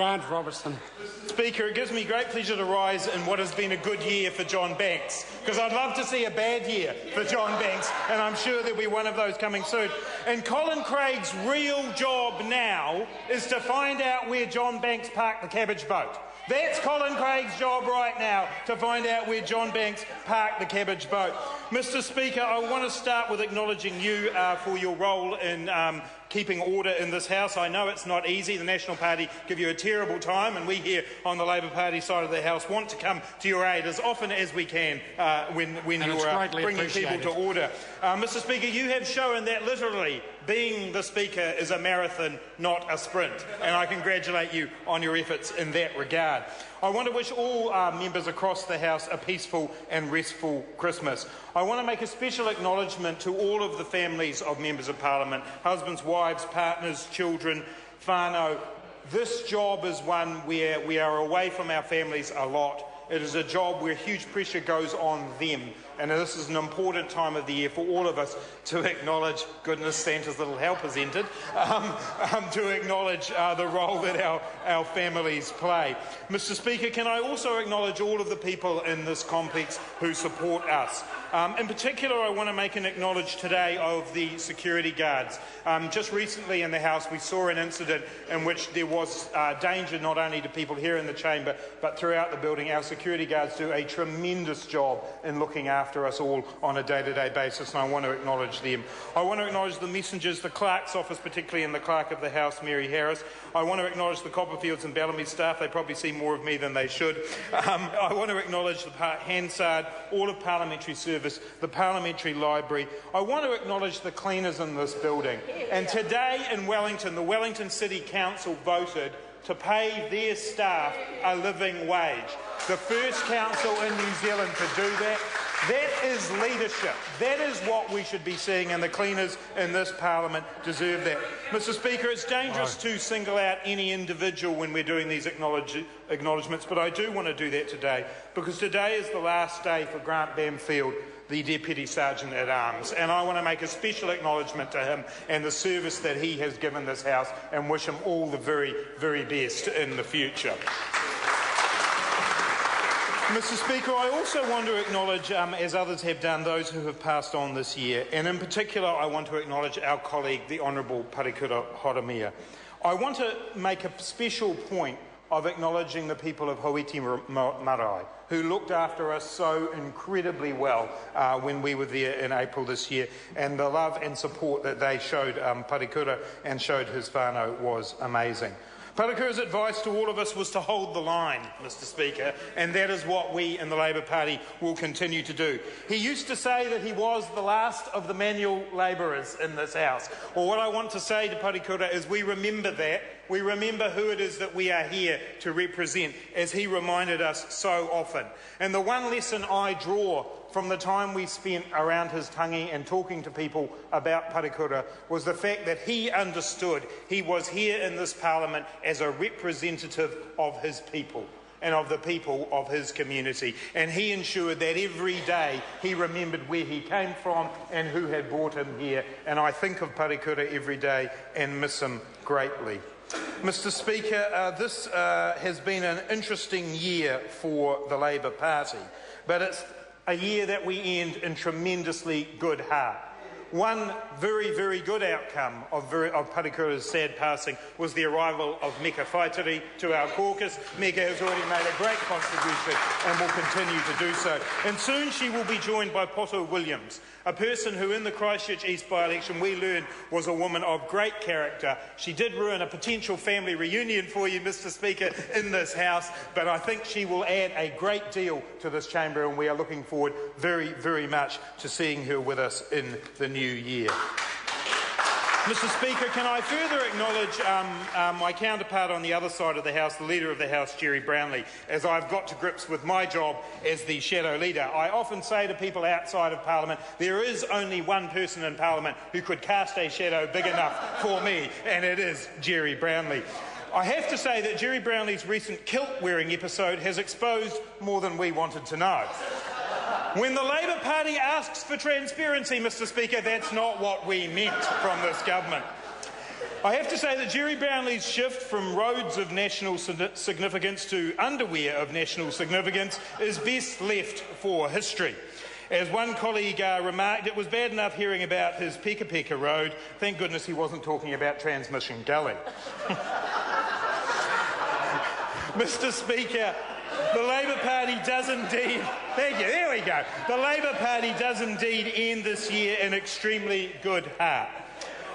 Grant Robertson. Speaker, it gives me great pleasure to rise in what has been a good year for John Banks, because I'd love to see a bad year for John Banks, and I'm sure there'll be one of those coming soon. And Colin Craig's real job now is to find out where John Banks parked the cabbage boat. That's Colin Craig's job right now, to find out where John Banks parked the cabbage boat. Mr. Speaker, I want to start with acknowledging you for your role in keeping order in this House. I know it's not easy. The National Party give you a terrible time, and we here on the Labor Party side of the House want to come to your aid as often as we can when you're bringing people to order. Mr. Speaker, you have shown that literally being the Speaker is a marathon, not a sprint, and I congratulate you on your efforts in that regard. I want to wish all members across the House a peaceful and restful Christmas. I want to make a special acknowledgement to all of the families of members of Parliament, husbands, wives, partners, children, whānau. This job is one where we are away from our families a lot. It is a job where huge pressure goes on them, and this is an important time of the year for all of us to acknowledge, goodness, Santa's little helper's entered, to acknowledge the role that our families play. Mr. Speaker, can I also acknowledge all of the people in this complex who support us? In particular, I want to make an acknowledge today of the security guards. Just recently in the House, we saw an incident in which there was danger not only to people here in the chamber, but throughout the building. Our security guards do a tremendous job in looking after us all on a day-to-day basis, and I want to acknowledge them. I want to acknowledge the messengers, the clerk's office, particularly in the clerk of the House, Mary Harris. I want to acknowledge the Copperfields and Bellamy staff. They probably see more of me than they should. I want to acknowledge the Hansard, all of parliamentary service, the Parliamentary Library. I want to acknowledge the cleaners in this building. And today in Wellington, the Wellington City Council voted to pay their staff a living wage. The first council in New Zealand to do that. That is leadership. That is what we should be seeing, and the cleaners in this Parliament deserve that. Mr. Speaker, it's dangerous to single out any individual when we're doing these acknowledgements, but I do want to do that today, because today is the last day for Grant Bamfield, the Deputy Sergeant at Arms, and I want to make a special acknowledgement to him and the service that he has given this House, and wish him all the very, very best in the future. Mr. Speaker, I also want to acknowledge, as others have done, those who have passed on this year, and in particular I want to acknowledge our colleague, the Honourable Parikura Horomia. I want to make a special point of acknowledging the people of Hawiti Marae, who looked after us so incredibly well when we were there in April this year, and the love and support that they showed Parikura and showed his whānau was amazing. Parikura's advice to all of us was to hold the line, Mr. Speaker, and that is what we in the Labour Party will continue to do. He used to say that he was the last of the manual labourers in this House. Well, what I want to say to Parikura is we remember that. We remember who it is that we are here to represent, as he reminded us so often. And the one lesson I draw from the time we spent around his tangi and talking to people about Parikura was the fact that he understood he was here in this Parliament as a representative of his people and of the people of his community. And he ensured that every day he remembered where he came from and who had brought him here. And I think of Parikura every day and miss him greatly. Mr. Speaker, this has been an interesting year for the Labour Party, but it's a year that we end in tremendously good heart. One very, very good outcome of Parikura's sad passing was the arrival of Meka Whaitiri to our caucus. Meka has already made a great contribution and will continue to do so. And soon she will be joined by Poto Williams, a person who in the Christchurch East by-election we learned was a woman of great character. She did ruin a potential family reunion for you, Mr. Speaker, in this House, but I think she will add a great deal to this chamber, and we are looking forward very, very much to seeing her with us in the new year. Mr. Speaker, can I further acknowledge my counterpart on the other side of the House, the Leader of the House, Jerry Brownlee, as I've got to grips with my job as the Shadow Leader. I often say to people outside of Parliament, there is only one person in Parliament who could cast a shadow big enough for me, and it is Jerry Brownlee. I have to say that Jerry Brownlee's recent kilt-wearing episode has exposed more than we wanted to know. When the Labour Party asks for transparency, Mr. Speaker, that's not what we meant from this government. I have to say that Jerry Brownlee's shift from roads of national significance to underwear of national significance is best left for history. As one colleague remarked, it was bad enough hearing about his Peka Peka road. Thank goodness he wasn't talking about Transmission Gully. Mr. Speaker, the Labour Party does indeed, thank you, there we go. The Labour Party does indeed end this year in extremely good heart.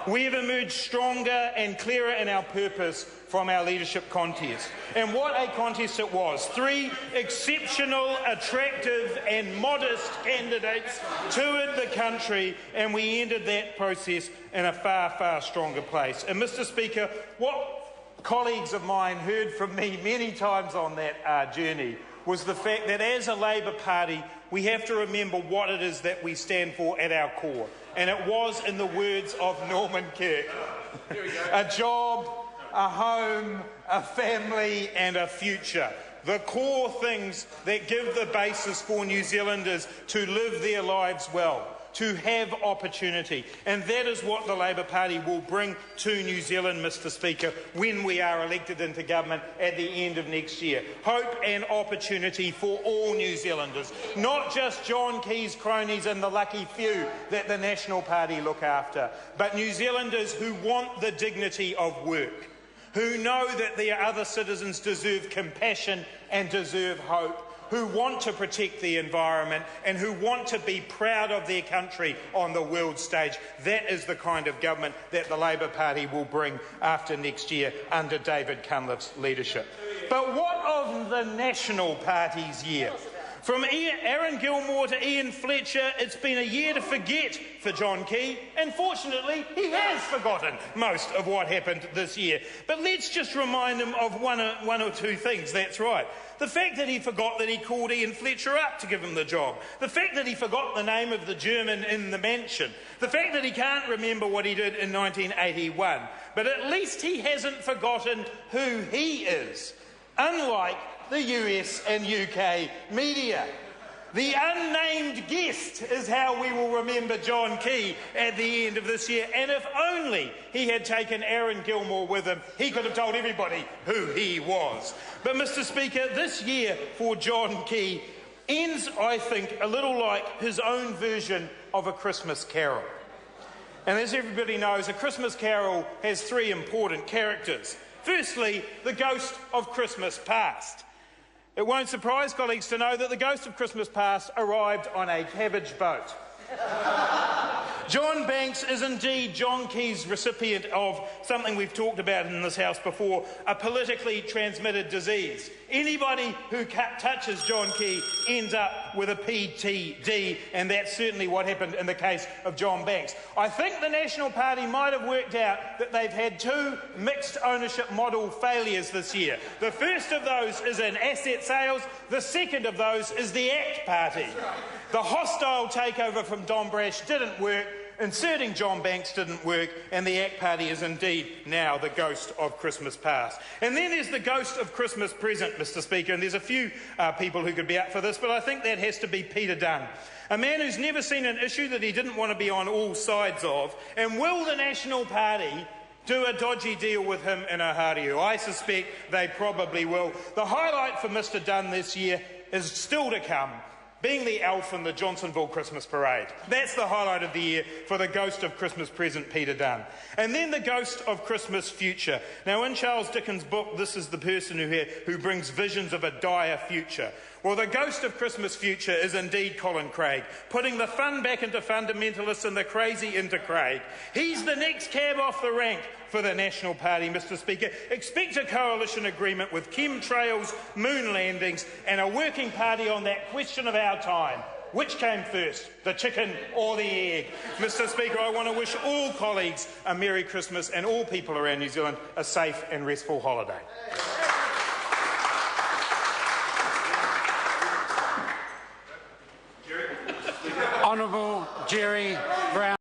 We have emerged stronger and clearer in our purpose from our leadership contest. And what a contest it was. 3 exceptional, attractive and modest candidates toured the country, and we ended that process in a far, far stronger place. And Mr. Speaker, what colleagues of mine heard from me many times on that journey was the fact that as a Labour Party, we have to remember what it is that we stand for at our core. And it was, in the words of Norman Kirk, a job, a home, a family and a future. The core things that give the basis for New Zealanders to live their lives well, to have opportunity. And that is what the Labour Party will bring to New Zealand, Mr. Speaker, when we are elected into government at the end of next year. Hope and opportunity for all New Zealanders, not just John Key's cronies and the lucky few that the National Party look after, but New Zealanders who want the dignity of work, who know that their other citizens deserve compassion and deserve hope, who want to protect the environment and who want to be proud of their country on the world stage. That is the kind of government that the Labour Party will bring after next year under David Cunliffe's leadership. But what of the National Party's year? From Aaron Gilmore to Ian Fletcher, it's been a year to forget for John Key, and fortunately he has forgotten most of what happened this year. But let's just remind him of one or two things, that's right. The fact that he forgot that he called Ian Fletcher up to give him the job. The fact that he forgot the name of the German in the mansion. The fact that he can't remember what he did in 1981. But at least he hasn't forgotten who he is, unlike the US and UK media. The unnamed guest is how we will remember John Key at the end of this year. And if only he had taken Aaron Gilmore with him, he could have told everybody who he was. But, Mr. Speaker, this year for John Key ends, I think, a little like his own version of A Christmas Carol. And as everybody knows, A Christmas Carol has 3 important characters. Firstly, the ghost of Christmas past. It won't surprise colleagues to know that the ghost of Christmas past arrived on a cabbage boat. John Banks is indeed John Key's recipient of something we've talked about in this House before, a politically transmitted disease. Anybody who touches John Key ends up with a PTD, and that's certainly what happened in the case of John Banks. I think the National Party might have worked out that they've had 2 mixed ownership model failures this year. The first of those is in asset sales, the second of those is the ACT Party. The hostile takeover from Don Brash didn't work, inserting John Banks didn't work, and the ACT Party is indeed now the ghost of Christmas past. And then there's the ghost of Christmas present, Mr. Speaker, and there's a few people who could be up for this, but I think that has to be Peter Dunn. A man who's never seen an issue that he didn't want to be on all sides of. And will the National Party do a dodgy deal with him in Oharu? I suspect they probably will. The highlight for Mr. Dunn this year is still to come, being the elf in the Johnsonville Christmas Parade. That's the highlight of the year for the ghost of Christmas present, Peter Dunn. And then the ghost of Christmas future. Now, in Charles Dickens' book, this is the person who brings visions of a dire future. Well, the ghost of Christmas future is indeed Colin Craig, putting the fun back into fundamentalists and the crazy into Craig. He's the next cab off the rank for the National Party, Mr. Speaker. Expect a coalition agreement with chemtrails, moon landings and a working party on that question of our time. Which came first, the chicken or the egg? Mr. Speaker, I want to wish all colleagues a Merry Christmas and all people around New Zealand a safe and restful holiday. Honourable Jerry Brown.